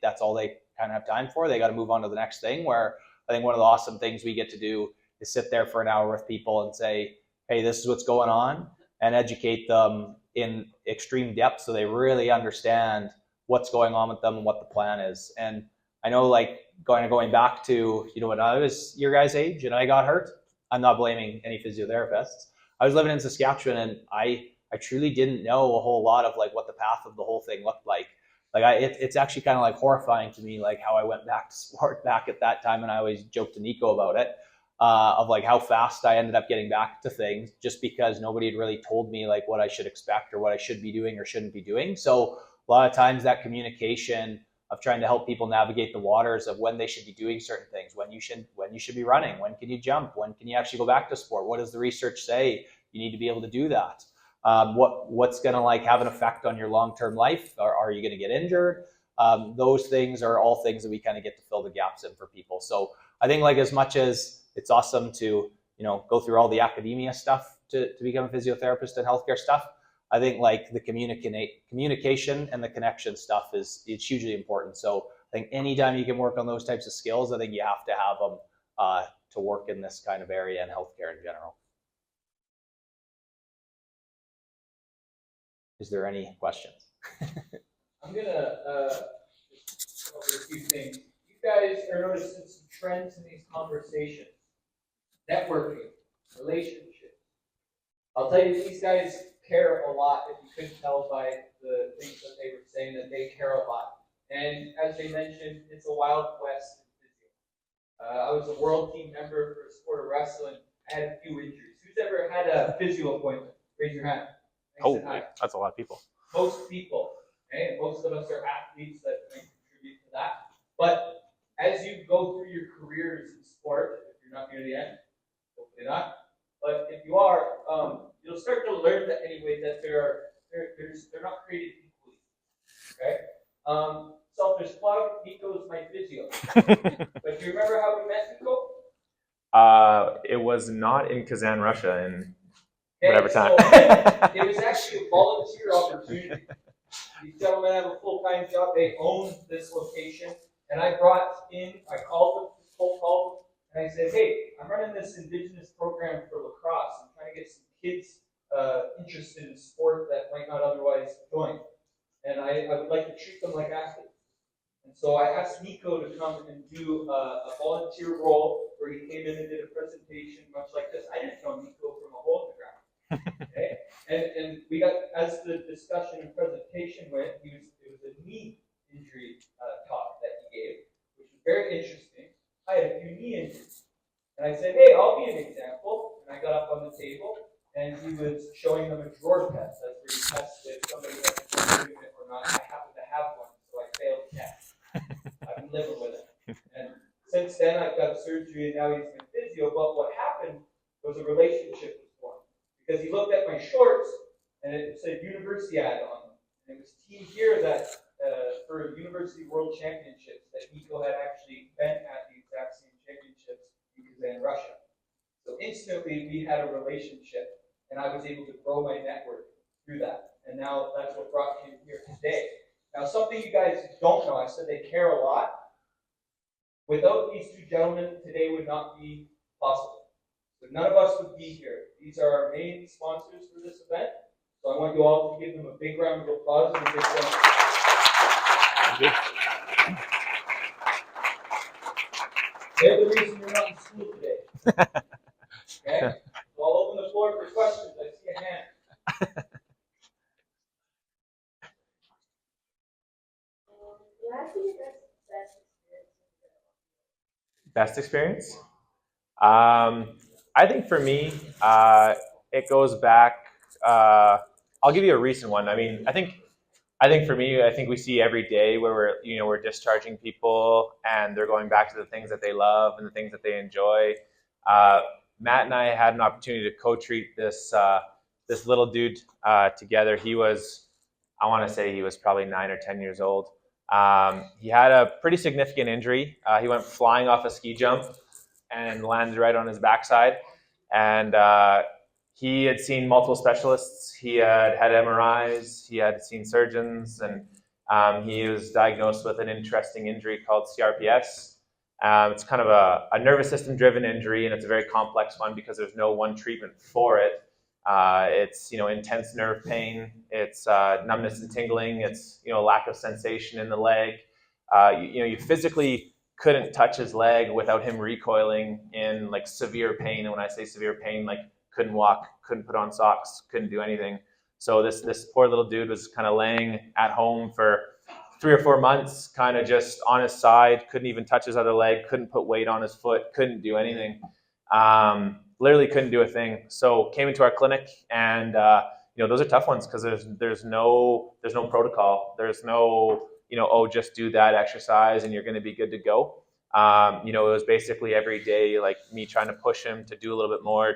Speaker 2: that's all they kind of have time for. They got to move on to the next thing, where I think one of the awesome things we get to do is sit there for an hour with people and say, hey, this is what's going on, and educate them in extreme depth so they really understand what's going on with them and what the plan is. And I know, like, going back to, when I was your guys' age and I got hurt, I'm not blaming any physiotherapists. I was living in Saskatchewan and I truly didn't know a whole lot of like what the path of the whole thing looked like. It's actually kind of like horrifying to me, like how I went back to sport back at that time, and I always joke to Niko about it, of like how fast I ended up getting back to things just because nobody had really told me like what I should expect or what I should be doing or shouldn't be doing. So a lot of times that communication of trying to help people navigate the waters of when they should be doing certain things, when you should be running, when can you jump, when can you actually go back to sport, what does the research say you need to be able to do that, what's going to like have an effect on your long-term life, or are you going to get injured? Those things are all things that we kind of get to fill the gaps in for people. So I think like as much as it's awesome to go through all the academia stuff to become a physiotherapist and healthcare stuff, I think like the communication and the connection stuff it's hugely important. So I think anytime you can work on those types of skills, I think you have to have them to work in this kind of area and healthcare in general. Is there any questions?
Speaker 4: I'm gonna just cover a few things. You guys are noticing some trends in these conversations. Networking, relationships. I'll tell you, these guys care a lot. If you couldn't tell by the things that they were saying, that they care a lot. And as they mentioned, it's a wild west in physio. I was a world team member for a sport of wrestling. I had a few injuries. Who's ever had a physio appointment? Raise your hand.
Speaker 1: Oh, that's a lot of people.
Speaker 4: Most people, okay? Most of us are athletes that can contribute to that. But as you go through your careers in sport, if you're not near the end, hopefully not, but if you are, you'll start to learn that anyway that they're not created equally. Okay? Selfish plug, Niko is my physio. But do you remember how we met, Niko?
Speaker 1: It was not in Kazan, Russia, in
Speaker 4: Okay,
Speaker 1: whatever time.
Speaker 4: So it was actually a volunteer opportunity. These gentlemen have a full-time job. They own this location. And I called them, and I said, hey, I'm running this Indigenous program for lacrosse. I'm trying to get some kids interested in sport that might not otherwise join. And I would like to treat them like athletes. And so I asked Niko to come and do a volunteer role where he came in and did a presentation much like this. I didn't know Niko from a hole in the ground. Okay? And we got, as the discussion and presentation went, it was a knee injury talk that he gave, which was very interesting. I had a few knee injuries. And I said, hey, I'll be an example. And I got up on the table, and he was showing them a drawer test. That's where you test if somebody has a joint ligament or not. I happen to have one, so I failed the test. I've been living with it. And since then, I've got surgery, and now he's my physio. But what happened was a relationship was formed. Because he looked at my shorts, and it said Universiad on them. And it was Team Gear that, for University World Championships, that Niko had actually been at the exact same championships in Kazan, Russia. So instantly, we had a relationship, and I was able to grow my network through that. And now that's what brought him here today. Now, something you guys don't know, I said they care a lot. Without these two gentlemen, today would not be possible. So none of us would be here. These are our main sponsors for this event. So I want you all to give them a big round of applause and a big thank you. They're the reason you're not in school today. Okay?
Speaker 1: Best experience? I think for me, it goes back. I'll give you a recent one. I mean, I think for me, I think we see every day where we're discharging people and they're going back to the things that they love and the things that they enjoy. Uh, Matt and I had an opportunity to co-treat this little dude together. He was, I want to say he was probably 9 or 10 years old. He had a pretty significant injury. He went flying off a ski jump and landed right on his backside. And he had seen multiple specialists. He had MRIs. He had seen surgeons, and he was diagnosed with an interesting injury called CRPS. It's kind of a nervous system-driven injury, and it's a very complex one because there's no one treatment for it. It's intense nerve pain. It's numbness and tingling. It's lack of sensation in the leg. You physically couldn't touch his leg without him recoiling in like severe pain. And when I say severe pain, like couldn't walk, couldn't put on socks, couldn't do anything. So this poor little dude was kind of laying at home for 3 or 4 months, kind of just on his side, couldn't even touch his other leg, couldn't put weight on his foot, couldn't do anything. Literally couldn't do a thing. So came into our clinic, and those are tough ones because there's no protocol. There's no just do that exercise and you're going to be good to go. It was basically every day like me trying to push him to do a little bit more,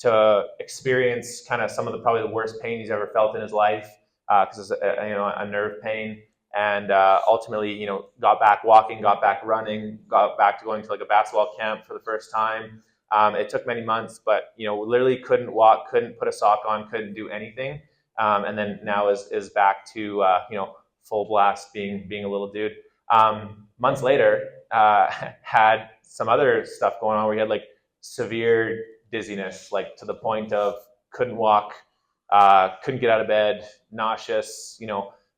Speaker 1: to experience kind of some of probably the worst pain he's ever felt in his life, because it's a nerve pain. And ultimately, got back walking, got back running, got back to going to like a basketball camp for the first time. It took many months, but literally couldn't walk, couldn't put a sock on, couldn't do anything. And then now is back to full blast being a little dude. Months later, had some other stuff going on where he had like severe dizziness, like to the point of couldn't walk, couldn't get out of bed, nauseous,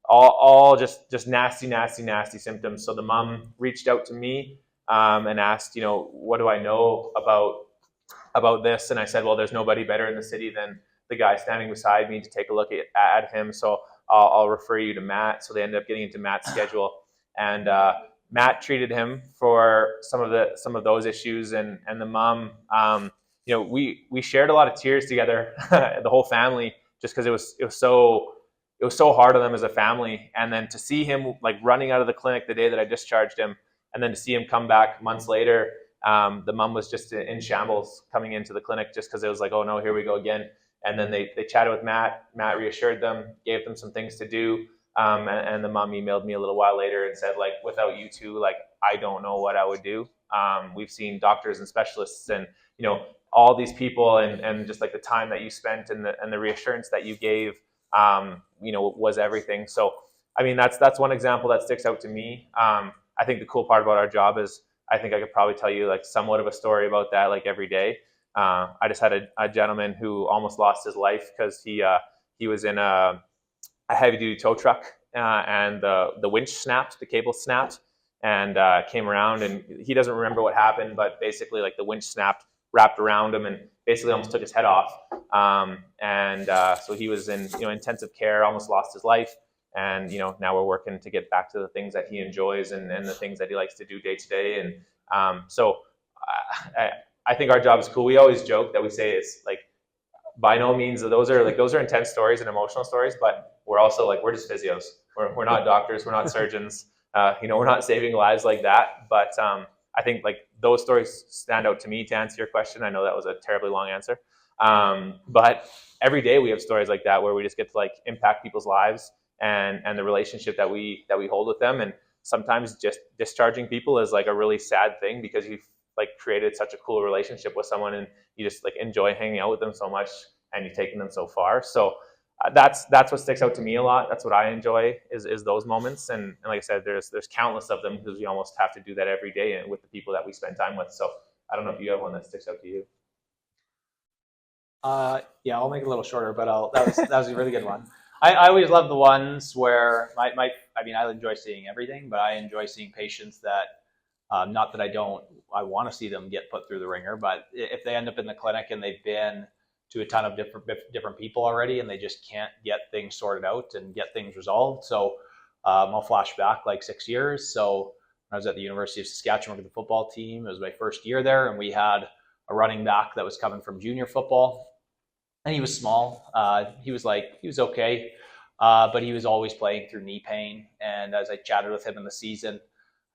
Speaker 1: all just nasty symptoms. So the mom reached out to me and asked, what do I know about this? And I said, well, there's nobody better in the city than the guy standing beside me to take a look at him. So I'll refer you to Matt. So they ended up getting into Matt's schedule, and Matt treated him for some of those issues, and the mom, we shared a lot of tears together, the whole family, just because it was so hard on them as a family. And then to see him like running out of the clinic the day that I discharged him, and then to see him come back months later, the mom was just in shambles coming into the clinic, just because it was like, oh no, here we go again. And then they chatted with Matt. Matt reassured them, gave them some things to do. And the mom emailed me a little while later and said, like, without you two, like, I don't know what I would do. We've seen doctors and specialists and, all these people, and just like the time that you spent and the reassurance that you gave, was everything. So, I mean, that's one example that sticks out to me. I think the cool part about our job is I think I could probably tell you like somewhat of a story about that, like every day. I just had a gentleman who almost lost his life because he was in a heavy duty tow truck, and the winch snapped, the cable snapped, and came around, and he doesn't remember what happened, but basically like the winch snapped, wrapped around him, and basically almost took his head off. So he was in intensive care, almost lost his life. And now we're working to get back to the things that he enjoys and the things that he likes to do day to day. And I think our job is cool. We always joke that we say it's like, by no means those are intense stories and emotional stories, but we're also like, we're just physios. We're not doctors. We're not surgeons. We're not saving lives like that. But I think like those stories stand out to me. To answer your question, I know that was a terribly long answer, but every day we have stories like that where we just get to like impact people's lives and the relationship that we hold with them. And sometimes just discharging people is like a really sad thing because you've like created such a cool relationship with someone and you just like enjoy hanging out with them so much and you've taken them so far. So that's what sticks out to me a lot. That's what I enjoy is those moments. And like I said, there's countless of them because we almost have to do that every day with the people that we spend time with. So I don't know if you have one that sticks out to you.
Speaker 2: Yeah, I'll make it a little shorter, but that was a really good one. I always love the ones where I enjoy seeing everything, but I enjoy seeing patients that, not that I want to see them get put through the ringer, but if they end up in the clinic and they've been to a ton of different people already and they just can't get things sorted out and get things resolved. So I'll flash back like 6 years. So I was at the University of Saskatchewan with the football team. It was my first year there, and we had a running back that was coming from junior football, and he was small. He was okay, but he was always playing through knee pain. And as I chatted with him in the season,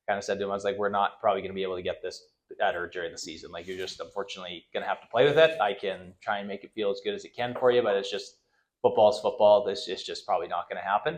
Speaker 2: I kind of said to him, I was like, we're not probably going to be able to get this better during the season. Like, you're just unfortunately going to have to play with it. I can try and make it feel as good as it can for you, but it's just football's football. This is just probably not going to happen.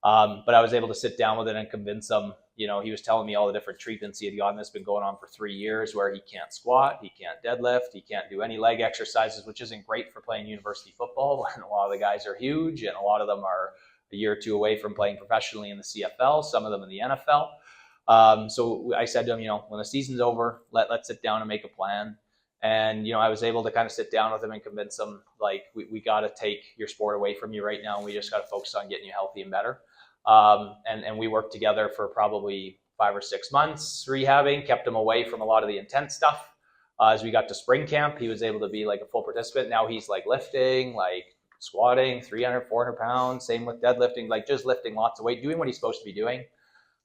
Speaker 2: But I was able to sit down with it and convince him. He was telling me all the different treatments he had gotten. That's been going on for 3 years, where he can't squat, he can't deadlift, he can't do any leg exercises, which isn't great for playing university football when a lot of the guys are huge and a lot of them are a year or two away from playing professionally in the CFL, some of them in the NFL. So I said to him, when the season's over, let's sit down and make a plan. And, I was able to kind of sit down with him and convince him, like, we got to take your sport away from you right now. And we just got to focus on getting you healthy and better. And we worked together for probably 5 or 6 months, rehabbing, kept him away from a lot of the intense stuff. As we got to spring camp, he was able to be like a full participant. Now he's like lifting, like squatting 300, 400 pounds, same with deadlifting, like just lifting lots of weight, doing what he's supposed to be doing.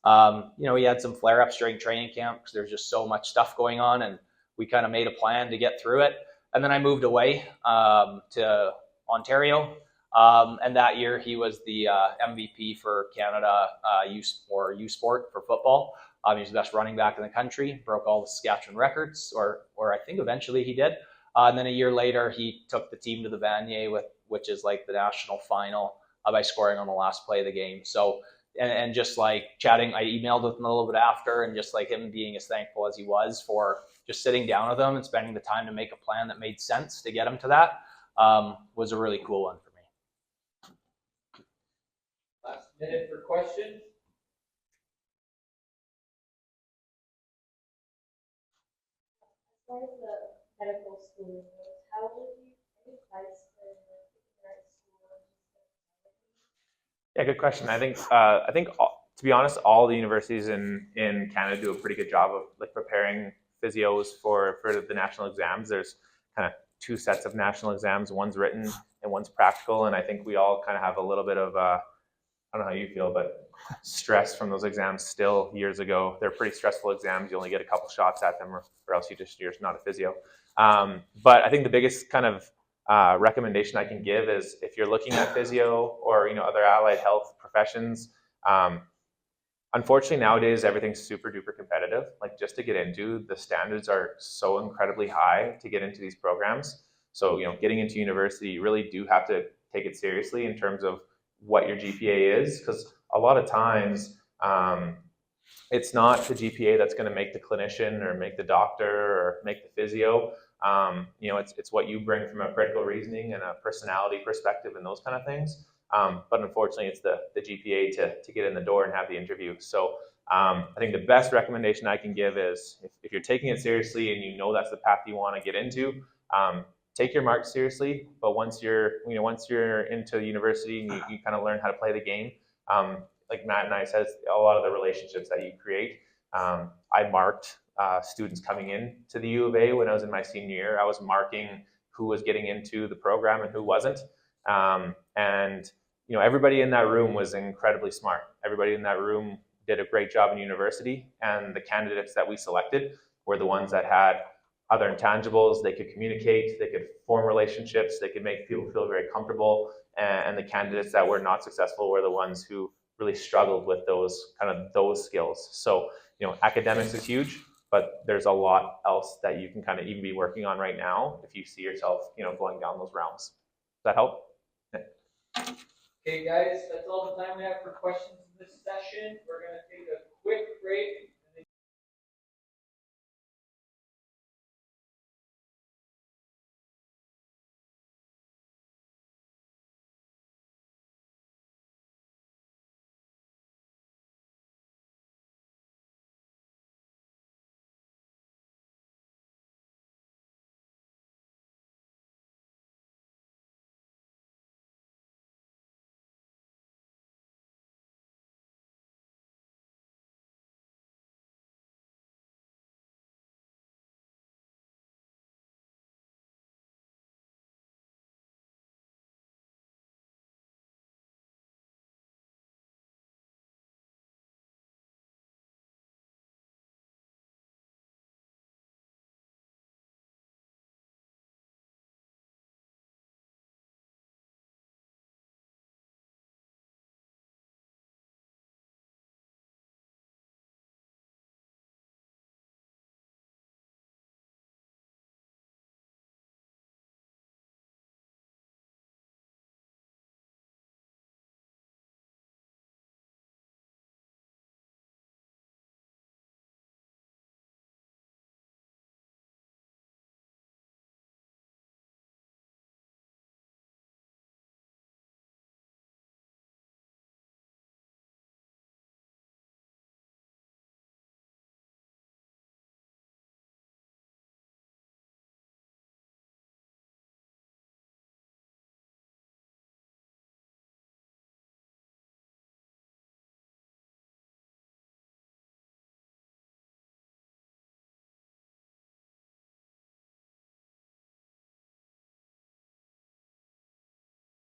Speaker 2: He had some flare-ups during training camp because there's just so much stuff going on, and we kind of made a plan to get through it. And then I moved away to Ontario, and that year he was the MVP for Canada U Sport for football. He was the best running back in the country, broke all the Saskatchewan records, or I think eventually he did. And then a year later, he took the team to the Vanier, which is like the national final, by scoring on the last play of the game. So. And just like chatting, I emailed with him a little bit after, and just like him being as thankful as he was for just sitting down with him and spending the time to make a plan that made sense to get him to that was a really cool one for me.
Speaker 4: Last minute for questions.
Speaker 5: As far as the medical schooling goes, how would you advise for right school?
Speaker 1: Yeah, good question. I think to be honest, all the universities in Canada do a pretty good job of like preparing physios for the national exams. There's kind of 2 sets of national exams. One's written and one's practical, and I think we all kind of have a little bit of I don't know how you feel, but stress from those exams still years ago. They're pretty stressful exams. You only get a couple shots at them, or else you're just not a physio. But I think the biggest kind of recommendation I can give is if you're looking at physio or other allied health professions, unfortunately nowadays everything's super duper competitive. Like, just to get into, the standards are so incredibly high to get into these programs. So getting into university, you really do have to take it seriously in terms of what your GPA is, because a lot of times it's not the GPA that's going to make the clinician or make the doctor or make the physio. It's what you bring from a critical reasoning and a personality perspective and those kind of things. But unfortunately, it's the GPA to get in the door and have the interview. So I think the best recommendation I can give is if you're taking it seriously and that's the path you want to get into, take your marks seriously. But once you're into university and you kind of learn how to play the game, like Matt and I said, a lot of the relationships that you create. I marked students coming in to the U of A when I was in my senior year. I was marking who was getting into the program and who wasn't. And everybody in that room was incredibly smart. Everybody in that room did a great job in university, and the candidates that we selected were the ones that had other intangibles. They could communicate, they could form relationships, they could make people feel very comfortable. And the candidates that were not successful were the ones who really struggled with those skills. So, academics is huge, but there's a lot else that you can kind of even be working on right now if you see yourself, going down those realms. Does that help?
Speaker 4: Okay, guys, that's all the time we have for questions in this session. We're going to